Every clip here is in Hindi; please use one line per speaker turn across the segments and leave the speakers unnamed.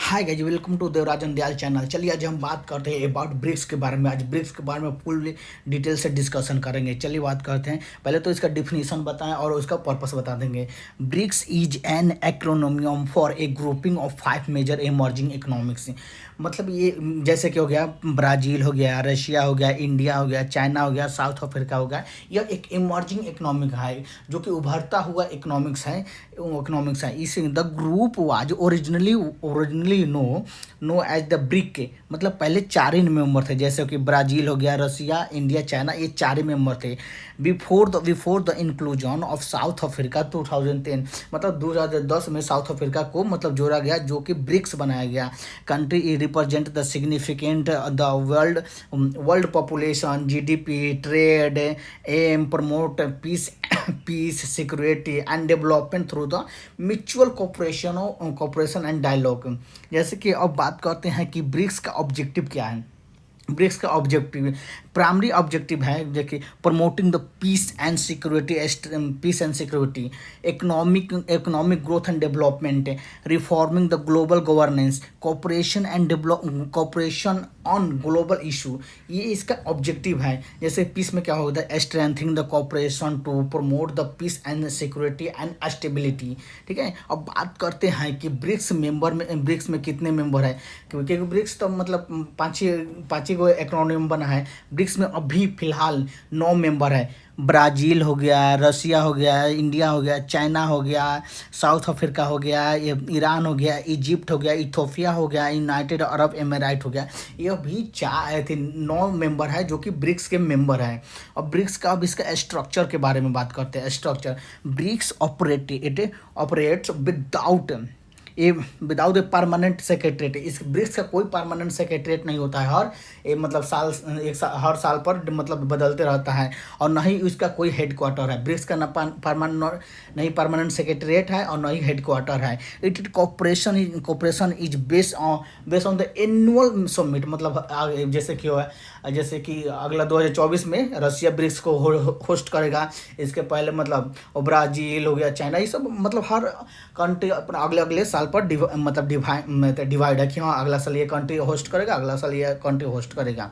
Hi guys, welcome to Devarajan Dayal channel. चलिए आज हम बात करते हैं अबाउट ब्रिक्स के बारे में। आज ब्रिक्स के बारे में फुल डिटेल से डिस्कशन करेंगे। चलिए बात करते हैं। पहले तो इसका डिफिनीशन बताएं और उसका पर्पस बता देंगे। BRICS is an acronym for a grouping of 5 major emerging economics. मतलब ये जैसे कि हो गया ब्राज़ील, हो गया रशिया, हो गया इंडिया, हो गया चाइना, हो गया साउथ अफ्रीका, हो गया। यह एक इमर्जिंग इकोनॉमिक है जो कि उभरता हुआ इकोनॉमिक्स है। इस the group was originally known as the BRIC. मतलब पहले 4 ही मेंबर थे, जैसे कि ब्राज़ील हो गया, रसिया, इंडिया, चाइना, ये 4 ही मेंबर थे। Before the inclusion of south Africa 2010, मतलब 2010 में साउथ अफ्रीका को मतलब जोड़ा गया, जो कि ब्रिक्स बनाया गया। Country represent the significant the world population, GDP, trade, aim promote peace security and development through the mutual cooperation and dialogue. जैसे कि अब बात करते हैं कि ब्रिक्स का ऑब्जेक्टिव क्या है। ब्रिक्स का ऑब्जेक्टिव, प्राइमरी ऑब्जेक्टिव है देखिए, promoting the peace and security, economic growth and development, reforming the global governance, cooperation on global issue. ये इसका ऑब्जेक्टिव है। जैसे पीस में क्या होता है, strengthening the cooperation to promote the peace and security and stability. ठीक है। अब बात करते हैं कि ब्रिक्स में कितने मेंबर है, क्योंकि ब्रिक्स तो मतलब पाँच ही को एक्रोनिम बना है। ब्रिक्स में अभी फिलहाल 9 मेंबर है। ब्राज़ील हो गया, रसिया हो गया, इंडिया हो गया, चाइना हो गया, साउथ अफ्रीका हो गया, ईरान हो गया, इजिप्ट हो गया, इथोपिया हो गया, यूनाइटेड अरब एमिरेट हो गया। ये भी 9 मेंबर है जो कि ब्रिक्स के मेंबर है। अब ब्रिक्स का, अब इसका स्ट्रक्चर के बारे में बात करते हैं। Structure, BRICS operates without a permanent secretariat. इस ब्रिक्स का कोई परमानेंट सेक्रेटरीट नहीं होता है। हर साल पर मतलब बदलते रहता है, और न ही इसका कोई हेडक्वार्टर है। ब्रिक्स का न परमानेंट सेक्रेटरीट है और न ही हेडक्वार्टर है। Cooperation is based on the annual summit. मतलब जैसे कि अगला 2024 में रसिया ब्रिक्स को होस्ट करेगा। इसके पहले मतलब ब्राज़ील हो गया, चाइना, ये सब मतलब हर कंट्री अपना अगले साल पर डिवाइड है कि हाँ अगला साल ये कंट्री होस्ट करेगा, अगला साल ये कंट्री होस्ट करेगा।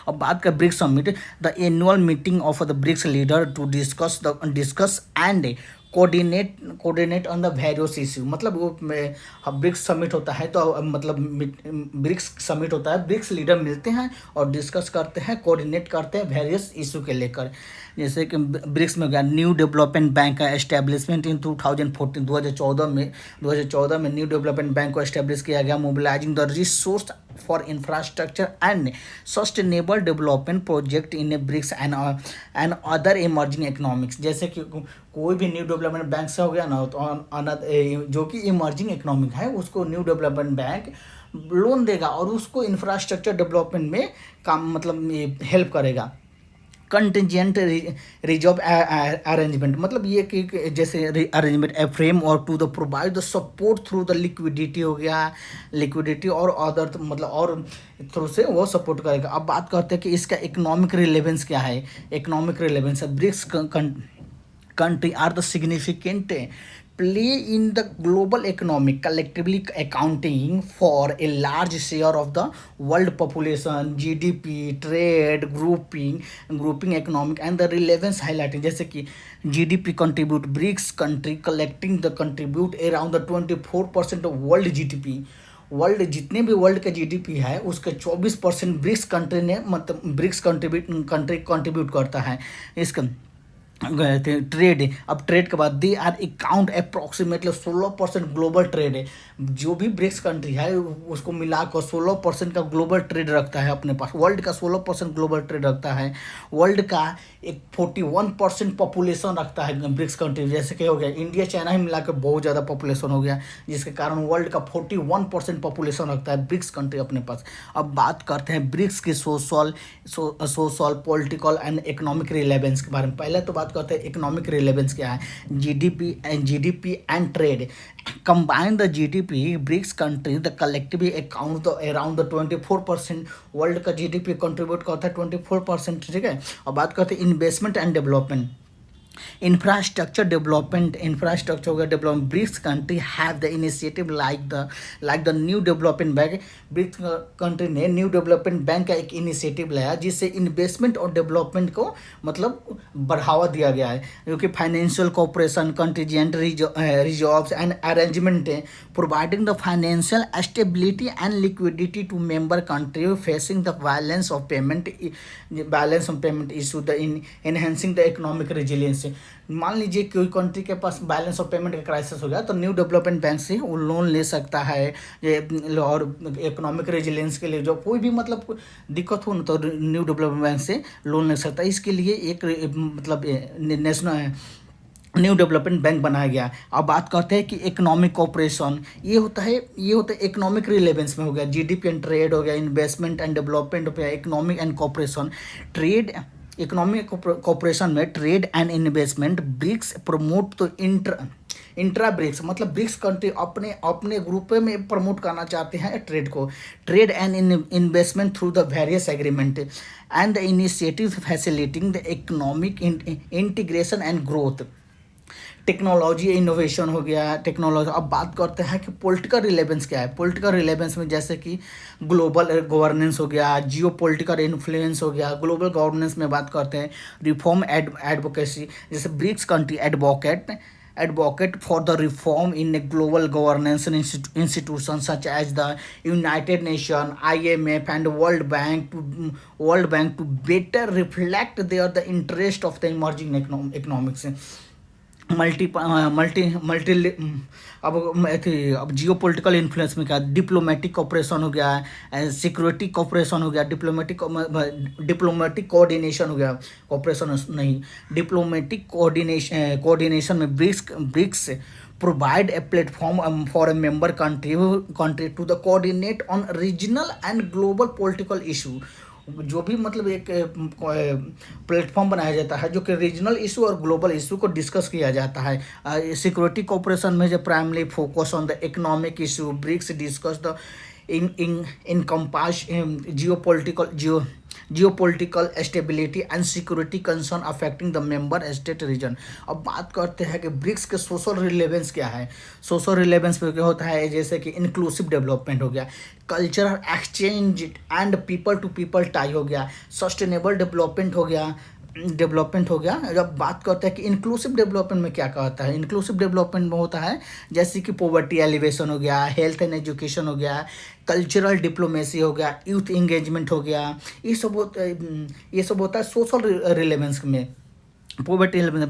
अब बात कर BRICS summit, the annual meeting of the BRICS leader to discuss and coordinate on the various issue. मतलब वो ब्रिक्स समिट होता है तो मतलब ब्रिक्स समिट होता है, ब्रिक्स लीडर मिलते हैं और डिस्कस करते हैं, कोऑर्डिनेट करते हैं वेरियस इशू के लेकर। जैसे कि ब्रिक्स में गया न्यू डेवलपमेंट बैंक का एस्टेब्लिशमेंट इन 2014 में न्यू डेवलपमेंट बैंक को एस्टेब्लिश किया गया। Mobilising the resource for infrastructure and sustainable development project in a BRICS and other emerging economics. जैसे कि कोई भी न्यू डेवलपमेंट बैंक से हो गया ना, तो जो कि इमर्जिंग इकोनॉमिक है उसको न्यू डेवलपमेंट बैंक लोन देगा और उसको इंफ्रास्ट्रक्चर डेवलपमेंट में काम मतलब हेल्प करेगा। कंटिजेंट रिजर्व अरेंजमेंट, मतलब ये कि जैसे arrangement a framework to the provide the support through the liquidity हो गया, लिक्विडिटी और अदर मतलब और थ्रू से वो सपोर्ट करेगा। अब बात करते हैं कि इसका इकोनॉमिक रिलेवेंस क्या है। इकोनॉमिक रिलेवेंस है, BRICS country are the significant play in the global economic, collectively accounting for a large share of the world population, GDP, trade, grouping economic and the relevance highlighting। जैसे कि GDP contribute, BRICS country collecting the contribute around the 24% of world GDP। World जितने भी वर्ल्ड का जीडीपी है उसके 24% ब्रिक्स कंट्री ने मतलब ब्रिक्स कंट्रीब्यूट करता है। इसका गए थे ट्रेड। अब ट्रेड के बाद they are account approximately 16% global trade है। जो भी ब्रिक्स कंट्री है उसको मिलाकर 16% का ग्लोबल ट्रेड रखता है अपने पास। वर्ल्ड का 16% ग्लोबल ट्रेड रखता है। वर्ल्ड का एक 41% पॉपुलेशन रखता है ब्रिक्स कंट्री। जैसे कि हो गया इंडिया चाइना ही मिलाकर बहुत ज़्यादा पॉपुलेशन हो गया, जिसके कारण वर्ल्ड का 41% पॉपुलेशन रखता है ब्रिक्स कंट्री अपने पास। अब बात करते हैं ब्रिक्स के social political and economic relevance के बारे में। पहले तो बात करते हैं इकोनॉमिक रिलेवेंस क्या है। GDP and trade combine the GDP BRICS country the collectively account around the 24%। World का जीडीपी कंट्रीब्यूट करता है 24%। ठीक है। और बात करते हैं investment and development. infrastructure development. BRICS country have the initiative like the new development bank. BRICS country ने न्यू डेवलपमेंट बैंक का एक इनिशिएटिव लाया जिससे इन्वेस्टमेंट और डेवलपमेंट को मतलब बढ़ावा दिया गया है, जो कि financial cooperation, contingent reserves and arrangement providing the financial stability and liquidity to member country facing the balance of payment issue, the enhancing the economic resilience. मान लीजिए कोई कंट्री के पास बैलेंस ऑफ पेमेंट का क्राइसिस हो गया तो न्यू डेवलपमेंट बैंक से वो लोन ले सकता है और इकोनॉमिक रेजिलियंस के लिए जो कोई भी मतलब दिक्कत हो ना तो न्यू डेवलपमेंट बैंक से लोन ले सकता है। इसके लिए एक मतलब नेशनल न्यू डेवलपमेंट बैंक बनाया गया। अब बात करते हैं कि इकोनॉमिक कोऑपरेशन, ये होता है इकोनॉमिक रिलेवेंस में हो गया, जीडीपी एंड ट्रेड हो गया, इन्वेस्टमेंट एंड डेवलपमेंट हो गया, economic and cooperation. Economic cooperation में trade and investment BRICS promote तो इंट्रा ब्रिक्स मतलब ब्रिक्स कंट्री अपने ग्रुप में प्रमोट करना चाहते हैं trade and investment through the various agreement and the initiative facilitating the economic integration and growth. Technology innovation हो गया, टेक्नोलॉजी। अब बात करते हैं कि पॉलिटिकल रिलेवेंस क्या है। पॉलिटिकल रिलेवेंस में जैसे कि ग्लोबल गवर्नेंस हो गया, जियो पॉलिटिकल इन्फ्लुएंस हो गया। ग्लोबल गवर्नेंस में बात करते हैं रिफॉर्म एडवोकेसी, जैसे BRICS country advocate for the reform in global governance institutions such as the United Nations, IMF, and World Bank to better reflect the interest of the emerging economics. Multi अब जियो पोलिटिकल इन्फ्लुएंस में क्या, डिप्लोमेटिक कोऑपरेशन हो गया, सिक्योरिटी कोऑपरेशन हो गया, डिप्लोमेटिक कोऑर्डिनेशन हो गया, कोऑपरेशन नहीं, डिप्लोमेटिक कोऑर्डिनेशन में BRICS provide a platform for a member country to the coordinate on regional and global political issue। जो भी मतलब एक प्लेटफॉर्म बनाया जाता है जो कि रीजनल इशू और ग्लोबल इशू को डिस्कस किया जाता है। सिक्योरिटी कोऑपरेशन में जो primary focus on the economic issue, BRICS discuss the encompass geopolitical stability and security concern affecting the member state region. अब बात करते हैं कि ब्रिक्स के सोशल रिलेवेंस क्या है। सोशल रिलेवेंस में क्या होता है, जैसे कि इंक्लूसिव डेवलपमेंट हो गया, cultural exchange and people to people tie हो गया, सस्टेनेबल डेवलपमेंट हो गया। जब बात करते हैं कि इंक्लूसिव डेवलपमेंट में क्या होता है, इंक्लूसिव डेवलपमेंट में होता है जैसे कि पॉवर्टी एलिवेशन हो गया, हेल्थ एंड एजुकेशन हो गया, कल्चरल डिप्लोमेसी हो गया, यूथ इंगेजमेंट हो गया। ये सब होता है सोशल रिलेवेंस में। पॉवर्टी एलिवेशन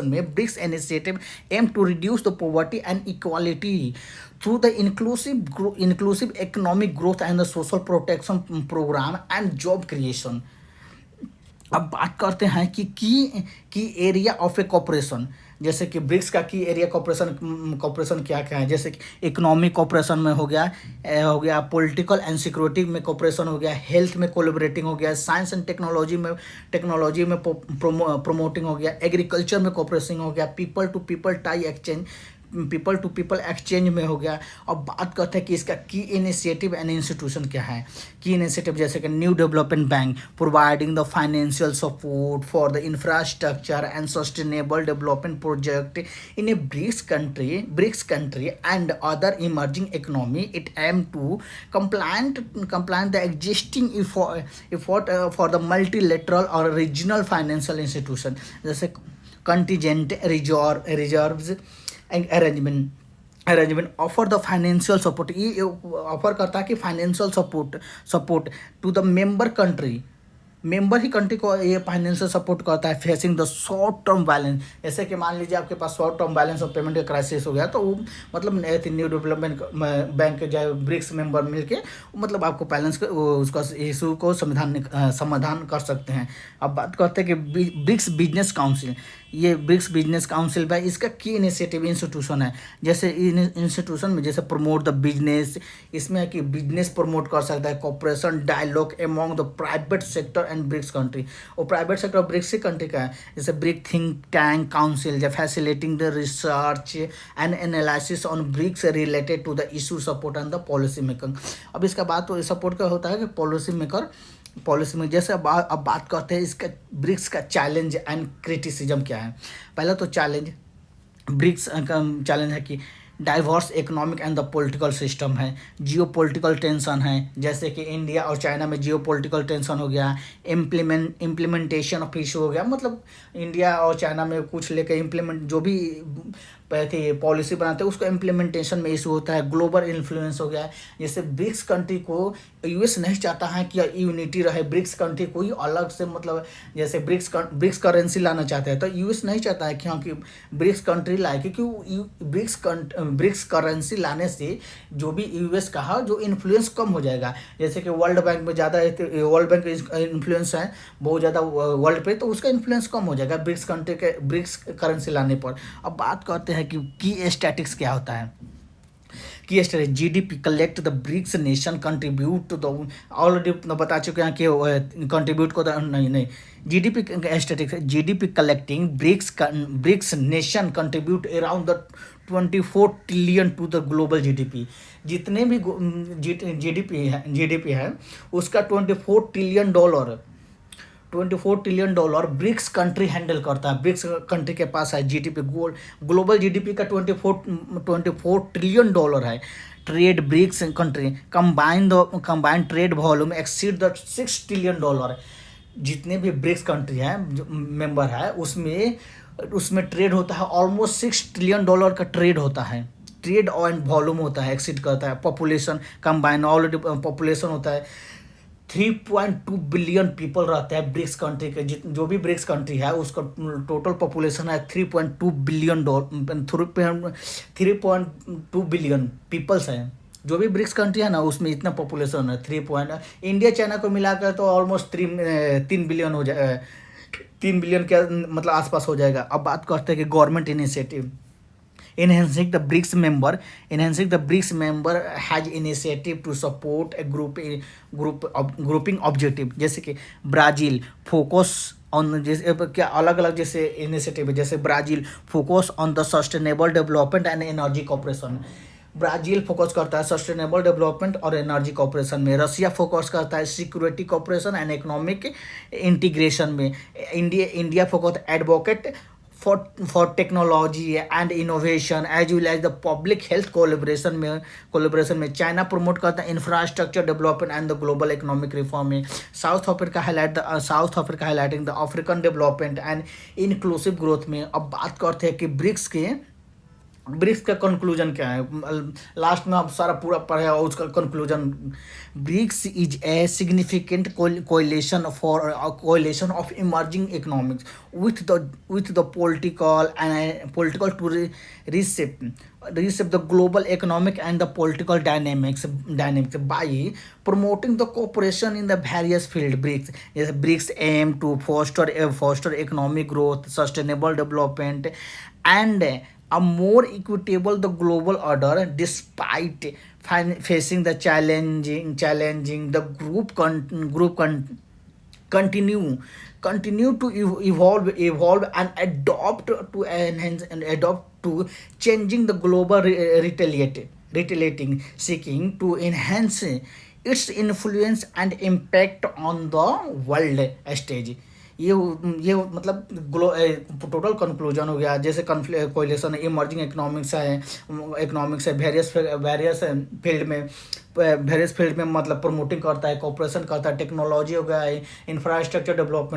में BRICS initiative aim to reduce the poverty and equality through the inclusive economic growth and the social protection programme and job creation. अब बात करते हैं कि की एरिया ऑफ ए कॉपरेशन, जैसे कि ब्रिक्स का की एरिया कॉपरेशन क्या क्या है, जैसे कि इकोनॉमिक कॉपरेशन में हो गया पॉलिटिकल एंड सिक्योरिटी में कॉपरेशन हो गया, हेल्थ में कोलैबोरेटिंग हो गया, साइंस एंड टेक्नोलॉजी में प्रोमोटिंग हो गया, एग्रीकल्चर में कॉपरेशन हो गया, पीपल टू पीपल एक्सचेंज में हो गया। अब बात करते हैं कि इसका की इनिशिएटिव एंड इंस्टीट्यूशन क्या है। की इनिशिएटिव जैसे कि new development bank providing the financial support for the infrastructure and sustainable development project in a BRICS country and other emerging economy. It aim to complement the existing effort for the multilateral और रीजनल फाइनेंशियल इंस्टीट्यूशन, जैसे contingent reserves arrangement offer the financial support. ये ऑफर करता है कि financial support to the member ही कंट्री को ये फाइनेंशियल सपोर्ट करता है facing the short term balance. जैसे कि मान लीजिए आपके पास short term balance of payment का क्राइसिस हो गया तो वो मतलब न्यू डेवलपमेंट बैंक जो ब्रिक्स मेंबर मिलके मतलब आपको बैलेंस उसका इशू को समाधान कर सकते हैं। अब बात करते हैं कि ब्रिक्स बिजनेस काउंसिल, ये ब्रिक्स बिजनेस काउंसिल भाई इसका की इनिशिएटिव इंस्टीट्यूशन है। जैसे इंस्टीट्यूशन में जैसे प्रमोट द बिजनेस, इसमें है कि बिजनेस प्रमोट कर सकता है, cooperation dialogue among the private sector and BRICS country. और प्राइवेट सेक्टर ब्रिक्स कंट्री का है, जैसे ब्रिक थिंक टैंक काउंसिल जो facilitating the research and analysis on BRICS related to the issue support and the policy maker. अब इसका बात तो सपोर्ट का होता है कि पॉलिसी मेकर पॉलिसी में। जैसे अब बात करते हैं इसका ब्रिक्स का चैलेंज एंड क्रिटिसिज्म क्या है। पहला तो चैलेंज ब्रिक्स का चैलेंज है कि diverse economic and the political system है, जियो पॉलिटिकल टेंशन है, जैसे कि इंडिया और चाइना में जियो पॉलिटिकल टेंशन हो गया, इम्प्लीमेंटेशन ऑफ इशू हो गया, मतलब इंडिया और चाइना में कुछ लेकर इम्प्लीमेंट जो भी थी पॉलिसी बनाते हैं उसका इम्प्लीमेंटेशन में इशू होता है, ग्लोबल इन्फ्लुएंस हो गया है। जैसे ब्रिक्स कंट्री को यूएस नहीं चाहता है कि यूनिटी रहे, ब्रिक्स कंट्री कोई अलग से, मतलब जैसे ब्रिक्स करेंसी लाना चाहते हैं तो यूएस नहीं चाहता है कि हाँ कि ब्रिक्स कंट्री लाए, क्योंकि ब्रिक्स करेंसी लाने से जो भी यूएस का है जो इन्फ्लुएंस कम हो जाएगा। जैसे कि वर्ल्ड बैंक में ज़्यादा, वर्ल्ड बैंक इन्फ्लुएंस है बहुत ज़्यादा वर्ल्ड पे, तो उसका इन्फ्लुएंस कम हो जाएगा ब्रिक्स कंट्री के ब्रिक्स करेंसी लाने पर। अब बात करते हैं कि की स्टैटिक्स क्या होता है। की statics GDP collect the BRICS nation contribute to the, already बता चुके हैं कि कंट्रीब्यूट को नहीं GDP statics GDP collecting BRICS nation contribute around the 24 trillion to the global GDP. जितने भी जीडीपी है उसका 24 trillion dollar BRICS country handle करता है। ब्रिक्स कंट्री के पास है जीडीपी, ग्लोबल जीडीपी का 24 ट्रिलियन डॉलर है। Trade BRICS country combined trade volume exceed the 6 trillion dollar. जितने भी ब्रिक्स कंट्री है जो मेंबर है उसमें ट्रेड होता है, ऑलमोस्ट 6 ट्रिलियन डॉलर का ट्रेड होता है, ट्रेड एंड वॉल्यूम होता है, एक्सीड करता है। पॉपुलेशन कंबाइन ऑलरेडी पॉपुलेशन होता है 3.2 बिलियन पीपल रहते हैं ब्रिक्स कंट्री के। जो भी ब्रिक्स कंट्री है उसका टोटल पॉपुलेशन है 3.2 बिलियन 3.2 बिलियन पीपल्स हैं। जो भी ब्रिक्स कंट्री है ना उसमें इतना पॉपुलेशन है 3 इंडिया चाइना को मिलाकर तो ऑलमोस्ट 3 बिलियन हो जाए, 3 बिलियन के मतलब आसपास हो जाएगा। अब बात करते हैं कि government initiative. enhancing the BRICS member has initiative to support a grouping objective। जैसे कि ब्राज़ील फोकस ऑन, जैसे क्या अलग अलग जैसे इनिशिएटिव है, जैसे Brazil focus on the sustainable development and energy cooperation. Brazil focus करता है सस्टेनेबल डेवलपमेंट और एनर्जी कॉपरेशन में। रसिया फोकस करता है security cooperation and economic integration में। India focus advocate for technology and innovation as well as the public health collaboration में। चाइना प्रमोट करता है infrastructure development and the global economic reform में। South Africa highlighting the African development and inclusive growth में। अब बात करते हैं कि ब्रिक्स का कंक्लूजन क्या है। लास्ट में आप सारा पूरा पढ़े और उसका conclusion, BRICS is a significant coalition of emerging economics with the political to reshape the global economic and the political dynamics by promoting the cooperation in the various field। BRICS aim to foster economic growth, sustainable development and a more equitable the global order despite facing the challenging the group continue to evolve and adopt to enhance and adopt to changing the global retaliating seeking to enhance its influence and impact on the world stage। मतलब टोटल कंक्लूजन हो गया। जैसे कोलिशन इमर्जिंग इकोनॉमिक्स है वेरियस फील्ड में मतलब प्रमोटिंग करता है, कोऑपरेशन करता है, टेक्नोलॉजी हो गया है, इंफ्रास्ट्रक्चर डेवलपमेंट